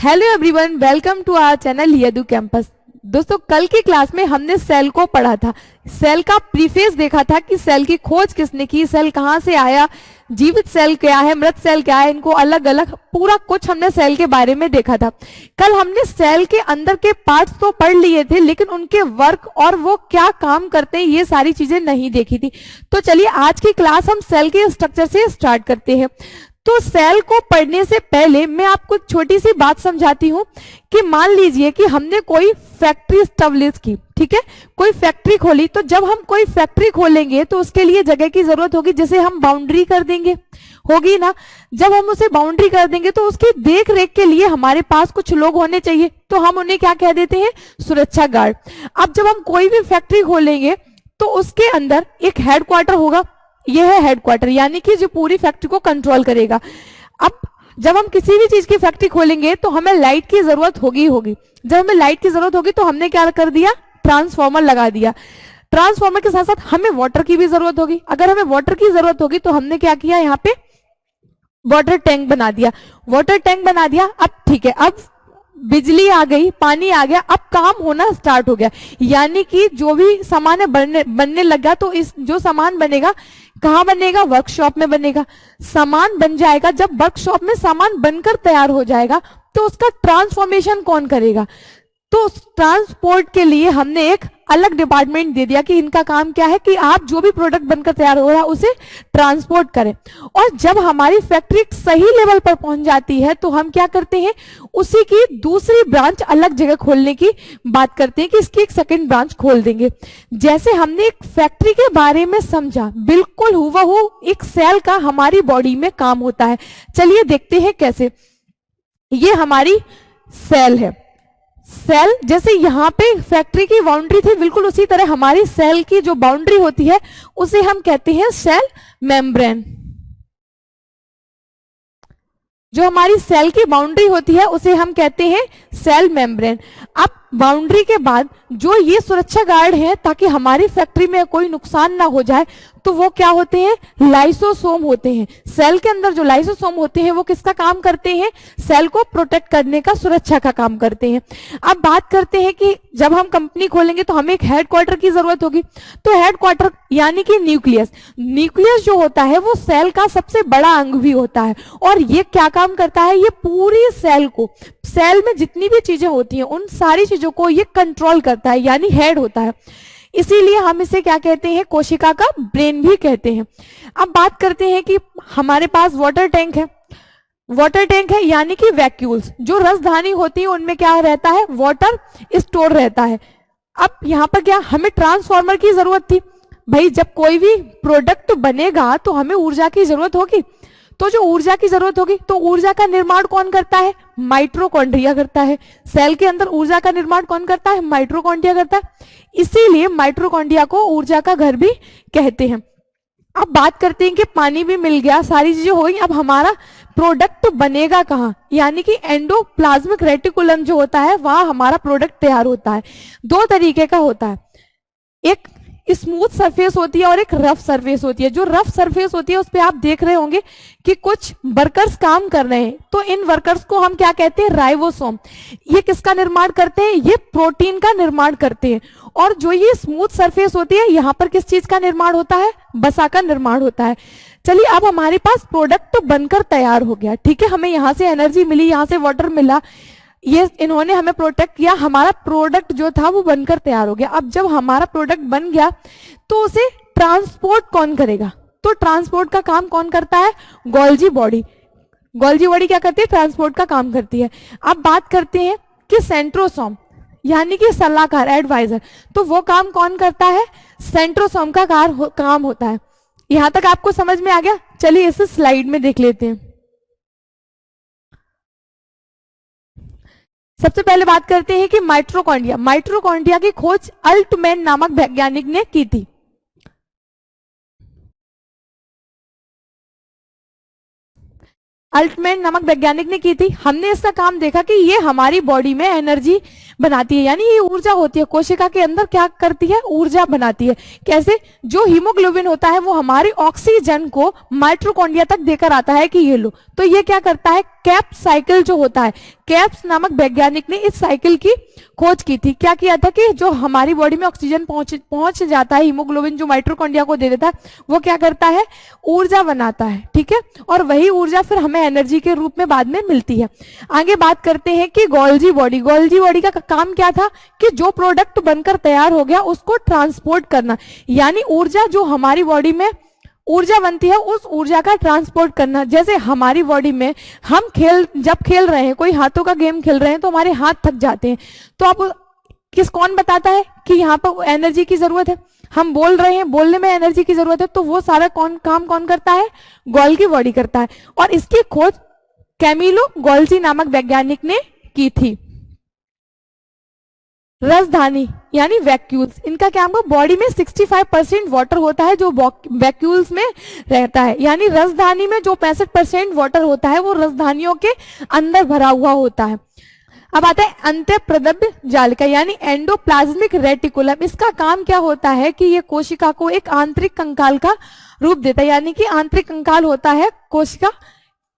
Hello everyone, welcome to our channel Yadu campus. दोस्तों, कल की क्लास में हमने सेल को पढ़ा था, सेल का प्रीफेस देखा था कि सेल की खोज किसने की, सेल कहाँ से आया, जीवित सेल क्या है, मृत सेल क्या है, इनको अलग अलग पूरा कुछ हमने सेल के बारे में देखा था। कल हमने सेल के अंदर के पार्ट्स तो पढ़ लिए थे, लेकिन उनके वर्क और वो क्या काम करते हैं ये सारी चीजें नहीं देखी थी। तो चलिए आज की क्लास हम सेल के स्ट्रक्चर से स्टार्ट करते हैं। तो सेल को पढ़ने से पहले मैं आपको एक छोटी सी बात समझाती हूं कि मान लीजिए कि हमने कोई फैक्ट्री एस्टेब्लिश की, ठीक है, कोई फैक्ट्री खोली। तो जब हम कोई फैक्ट्री खोलेंगे तो उसके लिए जगह की जरूरत होगी, जैसे हम बाउंड्री कर देंगे, होगी ना। जब हम उसे बाउंड्री कर देंगे तो उसकी देख रेख के लिए हमारे पास कुछ लोग होने चाहिए, तो हम उन्हें क्या कह देते हैं, सुरक्षा गार्ड। अब जब हम कोई भी फैक्ट्री खोलेंगे तो उसके अंदर एक हेडक्वार्टर होगा, यह है हेडक्वार्टर, यानी कि जो पूरी फैक्ट्री को कंट्रोल करेगा। अब जब हम किसी भी चीज की फैक्ट्री खोलेंगे तो हमें लाइट की जरूरत होगी। जब हमें लाइट की जरूरत होगी तो हमने क्या कर दिया, ट्रांसफार्मर लगा दिया। ट्रांसफार्मर के साथ साथ हमें वाटर की भी जरूरत होगी। अगर हमें वाटर की जरूरत होगी तो हमने क्या किया, यहाँ पे वाटर टैंक बना दिया। वाटर टैंक बना दिया, अब ठीक है, अब बिजली आ गई, पानी आ गया, अब काम होना स्टार्ट हो गया। यानी कि जो भी सामान है बनने लगा, तो इस जो सामान बनेगा कहाँ बनेगा, वर्कशॉप में बनेगा। सामान बन जाएगा, जब वर्कशॉप में सामान बनकर तैयार हो जाएगा तो उसका ट्रांसफॉर्मेशन कौन करेगा। तो ट्रांसपोर्ट के लिए हमने एक अलग डिपार्टमेंट दे दिया कि इनका काम क्या है कि आप जो भी प्रोडक्ट बनकर तैयार हो रहा है उसे ट्रांसपोर्ट करें। और जब हमारी फैक्ट्री सही लेवल पर पहुंच जाती है तो हम क्या करते हैं, उसी की दूसरी ब्रांच अलग जगह खोलने की बात करते हैं कि इसकी एक सेकंड ब्रांच खोल देंगे। जैसे हमने एक फैक्ट्री के बारे में समझा, बिल्कुल हुबहू एक सेल का हमारी बॉडी में काम होता है। चलिए देखते हैं कैसे। ये हमारी सेल है। सेल जैसे यहाँ पे फैक्ट्री की बाउंड्री थी, बिल्कुल उसी तरह हमारी सेल की जो बाउंड्री होती है उसे हम कहते हैं सेल मेम्ब्रेन। जो हमारी सेल की बाउंड्री होती है उसे हम कहते हैं सेल मेम्ब्रेन। अब बाउंड्री के बाद जो ये सुरक्षा गार्ड है ताकि हमारी फैक्ट्री में कोई नुकसान ना हो जाए, तो वो क्या होते हैं, लाइसोसोम होते हैं। सेल के अंदर जो लाइसोसोम होते हैं वो किसका काम करते हैं, सेल को प्रोटेक्ट करने का, सुरक्षा का काम करते हैं। अब बात करते हैं कि जब हम कंपनी खोलेंगे तो हमें एक हेडक्वार्टर की जरूरत होगी। तो हेडक्वार्टर यानी कि न्यूक्लियस, न्यूक्लियस जो होता है वो सेल का सबसे बड़ा अंग भी होता है। और ये क्या काम करता है, ये पूरी सेल को, सेल में जितनी भी चीजें होती हैं उन सारी चीजों को ये कंट्रोल करता है, यानी हेड होता है। इसीलिए हम इसे क्या कहते हैं, कोशिका का ब्रेन भी कहते हैं। अब बात करते हैं कि हमारे पास वाटर टैंक है। वाटर टैंक है यानी कि वैक्यूल्स, जो रसधानी होती है उनमें क्या रहता है, वाटर स्टोर रहता है। अब यहाँ पर क्या, हमें ट्रांसफार्मर की जरूरत थी। भाई जब कोई भी प्रोडक्ट बनेगा तो हमें ऊर्जा की जरूरत होगी। तो जो ऊर्जा की जरूरत होगी तो ऊर्जा का निर्माण कौन करता है, माइटोकॉन्ड्रिया करता है। सेल के अंदर ऊर्जा का निर्माण कौन करता है, माइटोकॉन्ड्रिया करता है। इसीलिए माइटोकॉन्ड्रिया को ऊर्जा का घर भी कहते हैं। अब बात करते हैं कि पानी भी मिल गया, सारी चीजें हो गई, अब हमारा प्रोडक्ट बनेगा कहाँ, यानी कि एंडोप्लाज्मिक रेटिकुलम जो होता है वहां हमारा प्रोडक्ट तैयार होता है। दो तरीके का होता है, एक स्मूथ सरफेस होती है और एक रफ सरफेस होती है। जो रफ सरफेस होती है उस पे आप देख रहे होंगे कि कुछ वर्कर्स काम कर रहे हैं, तो इन वर्कर्स को हम क्या कहते हैं, राइबोसोम। ये किसका निर्माण करते हैं, ये प्रोटीन का निर्माण करते हैं। और जो ये स्मूथ सरफेस होती है, यहाँ पर किस चीज का निर्माण होता है, वसा का निर्माण होता है। चलिए अब हमारे पास प्रोडक्ट बनकर तैयार हो गया, ठीक है, हमें यहाँ से एनर्जी मिली, यहाँ से वाटर मिला, ये इन्होंने हमें प्रोटेक्ट किया, हमारा प्रोडक्ट जो था वो बनकर तैयार हो गया। अब जब हमारा प्रोडक्ट बन गया तो उसे ट्रांसपोर्ट कौन करेगा, तो ट्रांसपोर्ट का काम कौन करता है, गोल्जी बॉडी। गोल्जी बॉडी क्या करती है, ट्रांसपोर्ट का काम करती है। अब बात करते हैं कि सेंट्रोसोम यानी कि सलाहकार, एडवाइजर, तो वो काम कौन करता है, सेंट्रोसोम का काम होता है। यहां तक आपको समझ में आ गया। चलिए इस स्लाइड में देख लेते हैं। सबसे पहले बात करते हैं कि माइटोकॉन्ड्रिया। माइटोकॉन्ड्रिया की खोज अल्टमैन नामक वैज्ञानिक ने की थी। अल्टमैन नामक वैज्ञानिक ने की थी। हमने इसका काम देखा कि ये हमारी बॉडी में एनर्जी बनाती है, यानी ये ऊर्जा होती है। कोशिका के अंदर क्या करती है, ऊर्जा बनाती है। कैसे, जो हीमोग्लोबिन होता है वो हमारे ऑक्सीजन को माइटोकॉन्ड्रिया तक देकर आता है कि ये लो, तो ये क्या करता है, कैप्स साइकिल जो होता है, कैप्स नामक वैज्ञानिक ने इस साइकिल की खोज की थी। क्या किया था कि जो हमारी बॉडी में ऑक्सीजन पहुंच जाता है, हीमोग्लोबिन जो माइटोकॉन्ड्रिया को दे देता है, वो क्या करता है, ऊर्जा बनाता है, ठीक है, और वही ऊर्जा फिर हमें एनर्जी के रूप में बाद में मिलती है। आगे बात करते हैं कि गोल्जी बॉडी, गोल्जी बॉडी का काम क्या था कि जो प्रोडक्ट बनकर तैयार हो गया उसको ट्रांसपोर्ट करना, यानी ऊर्जा जो हमारी बॉडी में ऊर्जा बनती है उस ऊर्जा का ट्रांसपोर्ट करना। जैसे हमारी बॉडी में हम जब खेल रहे हैं, कोई हाथों का गेम खेल रहे हैं, तो हमारे हाथ थक जाते हैं, तो आप कौन बताता है कि यहाँ पर एनर्जी की जरूरत है, हम बोल रहे हैं, बोलने में एनर्जी की जरूरत है, तो वो सारा काम कौन करता है, गोल्गी बॉडी करता है। और इसकी खोज कैमिलो गोल्जी नामक वैज्ञानिक ने की थी। रसधानी यानी वैक्यूल्स, इनका क्या होगा, बॉडी में 65% वाटर होता है जो वैक्यूल्स में रहता है, यानी रसधानी में जो 65% वाटर होता है वो रसधानियों के अंदर भरा हुआ होता है। अब आता है अंतःप्रद्रव्य जालिका यानी एंडोप्लाज्मिक रेटिकुलम। इसका काम क्या होता है कि ये कोशिका को एक आंतरिक कंकाल का रूप देता है, यानी कि आंतरिक कंकाल होता है, कोशिका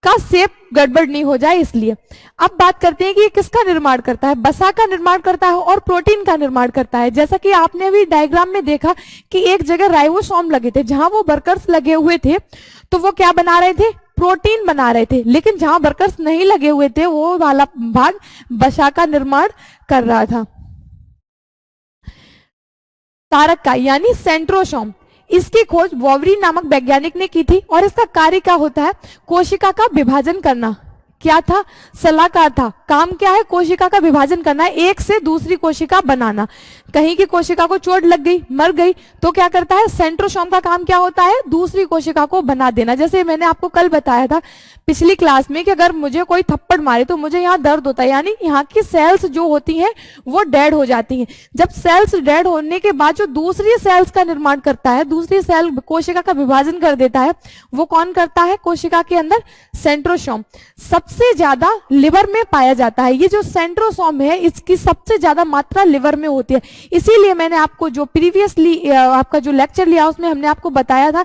का शेप गड़बड़ नहीं हो जाए इसलिए। अब बात करते हैं कि ये किसका निर्माण करता है, वसा का निर्माण करता है और प्रोटीन का निर्माण करता है। जैसा कि आपने अभी डायग्राम में देखा कि एक जगह राइबोसोम लगे थे, जहां वो वर्कर्स लगे हुए थे तो वो क्या बना रहे थे, प्रोटीन बना रहे थे, लेकिन जहां वर्कर्स नहीं लगे हुए थे वो वाला भाग वसा का निर्माण कर रहा था। तारक का यानी सेंट्रोसोम, इसकी खोज वॉवरी नामक वैज्ञानिक ने की थी और इसका कार्य क्या होता है, कोशिका का विभाजन करना। क्या था, सलाहकार था, काम क्या है, कोशिका का विभाजन करना है, एक से दूसरी कोशिका बनाना। कहीं की कोशिका को चोट लग गई, मर गई, तो क्या करता है, सेंट्रोसोम का काम क्या होता है, दूसरी कोशिका को बना देना। जैसे मैंने आपको कल बताया था पिछली क्लास में कि अगर मुझे कोई थप्पड़ मारे तो मुझे यहाँ दर्द होता है, यानी यहाँ की सेल्स जो होती हैं वो डेड हो जाती हैं। जब सेल्स डेड होने के बाद जो दूसरी सेल्स का निर्माण करता है, दूसरी सेल कोशिका का विभाजन कर देता है, वो कौन करता है, कोशिका के अंदर सेंट्रोसोम। सबसे ज्यादा लिवर में पाया जाता है। ये जो सेंट्रोसोम है इसकी सबसे ज्यादा मात्रा लिवर में होती है। इसीलिए मैंने आपको जो प्रीवियसली आपका जो लेक्चर लिया उसमें हमने आपको बताया था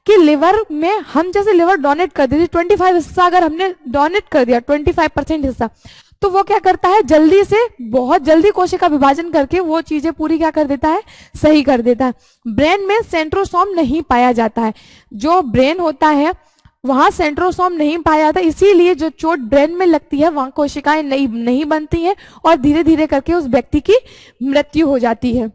कि लिवर में हम जैसे लिवर डोनेट कर देते, 25 हिस्सा अगर हमने डोनेट कर दिया, 25% हिस्सा, तो वो क्या करता है, जल्दी से बहुत जल्दी कोशिका विभाजन करके वो चीजें पूरी क्या कर देता है, सही कर देता है। ब्रेन में सेंट्रोसोम नहीं पाया जाता है, जो ब्रेन होता है वहां सेंट्रोसोम नहीं पाया जाता, इसीलिए जो चोट ब्रेन में लगती है वहां कोशिकाएं नहीं बनती हैं और धीरे धीरे करके उस व्यक्ति की मृत्यु हो जाती है।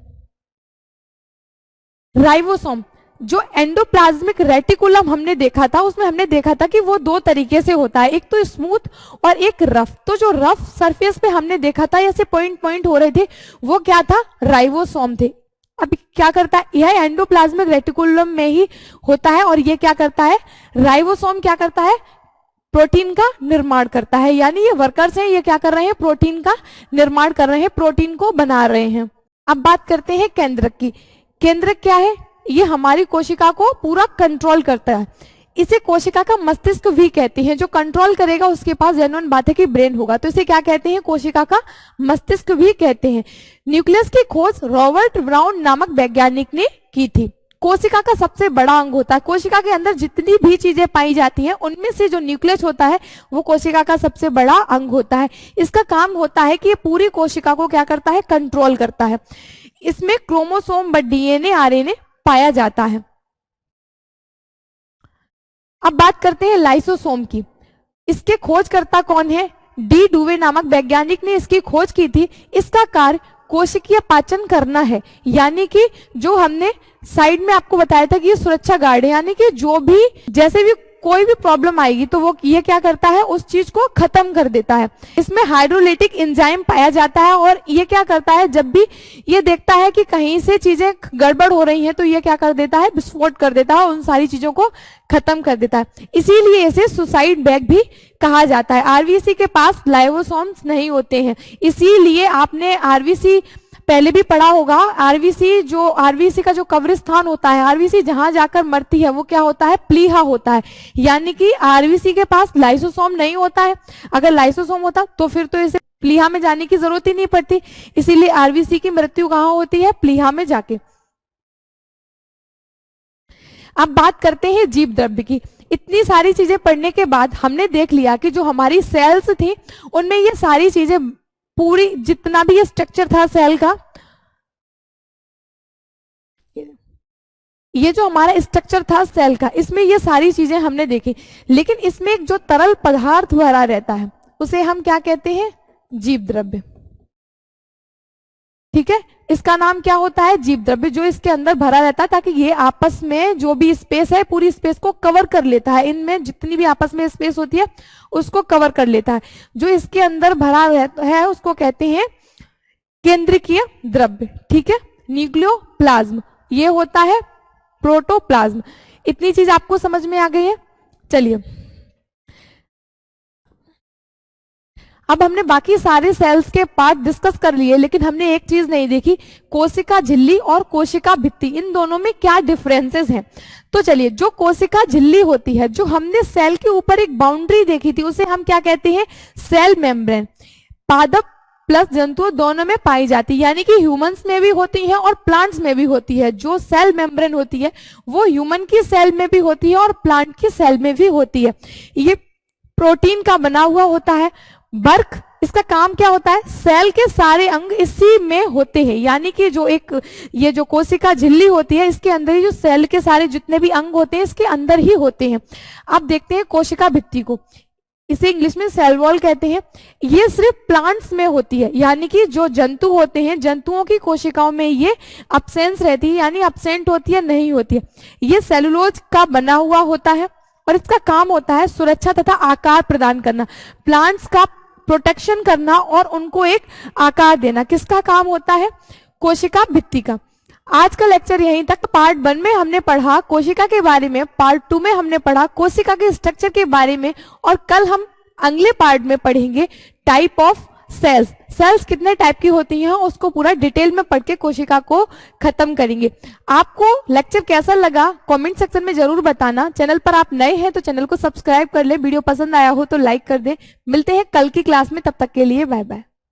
राइबोसोम, जो एंडोप्लाज्मिक रेटिकुलम हमने देखा था उसमें हमने देखा था कि वो दो तरीके से होता है, एक तो स्मूथ और एक रफ। तो जो रफ सरफेस पे हमने देखा था ऐसे पॉइंट हो रहे थे, वो क्या था, राइबोसोम थे। अब क्या करता है, यह एंडोप्लाज्मिक रेटिकुलम में ही होता है और ये क्या करता है, राइबोसोम क्या करता है, प्रोटीन का निर्माण करता है। यानी ये वर्कर्स हैं, ये क्या कर रहे हैं, प्रोटीन का निर्माण कर रहे हैं, प्रोटीन को बना रहे हैं। अब बात करते हैं केंद्रक की। केंद्रक क्या है, ये हमारी कोशिका को पूरा कंट्रोल करता है। इसे कोशिका का मस्तिष्क भी कहते हैं। जो कंट्रोल करेगा उसके पास जेन्युइन बात है कि ब्रेन होगा, तो इसे क्या कहते हैं, कोशिका का मस्तिष्क भी कहते हैं। न्यूक्लियस की खोज रॉबर्ट ब्राउन नामक वैज्ञानिक ने की थी। कोशिका का सबसे बड़ा अंग होता है, कोशिका के अंदर जितनी भी चीजें पाई जाती हैं उनमें से जो न्यूक्लियस होता है वो कोशिका का सबसे बड़ा अंग होता है। इसका काम होता है कि ये पूरी कोशिका को क्या करता है, कंट्रोल करता है। इसमें क्रोमोसोम व डीएनए आरएनए पाया जाता है। अब बात करते हैं लाइसोसोम की। इसके खोजकर्ता कौन है, डी डुवे नामक वैज्ञानिक ने इसकी खोज की थी। इसका कार्य कोशिकीय पाचन करना है, यानी कि जो हमने साइड में आपको बताया था कि ये सुरक्षा गार्ड है, यानी कि जो भी जैसे भी कोई भी प्रॉब्लम आएगी तो वो ये क्या करता है, उस चीज को खत्म कर देता है। इसमें हाइड्रोलिटिक एंजाइम पाया जाता है और ये क्या करता है, जब भी ये देखता है कि कहीं से चीजें गड़बड़ हो रही हैं तो ये क्या कर देता है, विस्फोट कर देता है, उन सारी चीजों को खत्म कर देता है। इसीलिए इसे सुसाइड बैग भी कहा जाता है। आरबीसी के पास लाइसोसोम्स नहीं होते हैं, इसीलिए आपने आरबीसी पहले भी पढ़ा होगा। आरबीसी का जो कब्रिस्तान होता है, आरबीसी जहां जाकर मरती है वो क्या होता है, प्लीहा होता है। यानी कि आरबीसी के पास लाइसोसोम नहीं होता है। अगर लाइसोसोम होता तो फिर तो इसे प्लीहा में जाने की जरूरत ही नहीं पड़ती। इसीलिए आरबीसी की मृत्यु कहां होती है, प्लीहा में जाके। अब बात करते हैं जीव द्रव्य की। इतनी सारी चीजें पढ़ने के बाद हमने देख लिया कि जो हमारी सेल्स थी उनमें ये सारी चीजें, पूरी जितना भी ये स्ट्रक्चर था सेल का, ये जो हमारा स्ट्रक्चर था सेल का, इसमें ये सारी चीजें हमने देखी। लेकिन इसमें एक जो तरल पदार्थ भरा रहता है उसे हम क्या कहते हैं? जीव द्रव्य। ठीक है, इसका नाम क्या होता है? जीव द्रव्य। जो इसके अंदर भरा रहता है ताकि ये आपस में जो भी स्पेस है पूरी स्पेस को कवर कर लेता है, इनमें जितनी भी आपस में स्पेस होती है उसको कवर कर लेता है। जो इसके अंदर भरा रहता है उसको कहते हैं केंद्रकीय द्रव्य। ठीक है, न्यूक्लियोप्लाज्म, ये होता है प्रोटोप्लाज्म। इतनी चीज आपको समझ में आ गई है। चलिए, अब हमने बाकी सारे सेल्स के पार्ट डिस्कस कर लिए, लेकिन हमने एक चीज नहीं देखी, कोशिका झिल्ली और कोशिका भित्ति, इन दोनों में क्या डिफरेंसेस हैं। तो चलिए, जो कोशिका झिल्ली होती है, जो हमने सेल के ऊपर एक बाउंड्री देखी थी, उसे हम क्या कहते हैं? Cell membrane. पादप प्लस जंतुओं दोनों में पाई जाती है, यानी कि ह्यूमंस में भी होती है और प्लांट्स में भी होती है। जो सेल मेम्ब्रेन होती है वो ह्यूमन की सेल में भी होती है और प्लांट की सेल में भी होती है। ये प्रोटीन का बना हुआ होता है। बर्क, इसका काम क्या होता है? सेल के सारे अंग इसी में होते हैं, यानी कि जो एक ये जो कोशिका झिल्ली होती है इसके अंदर ही जो सेल के सारे जितने भी अंग होते हैं इसके अंदर ही होते हैं। अब देखते हैं कोशिका भित्ति को, इसे इंग्लिश में सेल वॉल कहते हैं। ये सिर्फ प्लांट्स में होती है, यानी कि जो जंतु होते हैं, जंतुओं की कोशिकाओं में ये अब्सेंस रहती है, यानी अब्सेंट होती है, नहीं होती है। ये सेलुलोज का बना हुआ होता है और इसका काम होता है सुरक्षा तथा आकार प्रदान करना, प्लांट्स का प्रोटेक्शन करना और उनको एक आकार देना। किसका काम होता है? कोशिका भित्ति का। आज का लेक्चर यहीं तक। पार्ट 1 में हमने पढ़ा कोशिका के बारे में, पार्ट 2 में हमने पढ़ा कोशिका के स्ट्रक्चर के बारे में, और कल हम अगले पार्ट में पढ़ेंगे टाइप ऑफ सेल्स। सेल्स कितने टाइप की होती हैं उसको पूरा डिटेल में पढ़ के कोशिका को खत्म करेंगे। आपको लेक्चर कैसा लगा कमेंट सेक्शन में जरूर बताना। चैनल पर आप नए हैं तो चैनल को सब्सक्राइब कर ले, वीडियो पसंद आया हो तो लाइक कर दे। मिलते हैं कल की क्लास में, तब तक के लिए बाय बाय।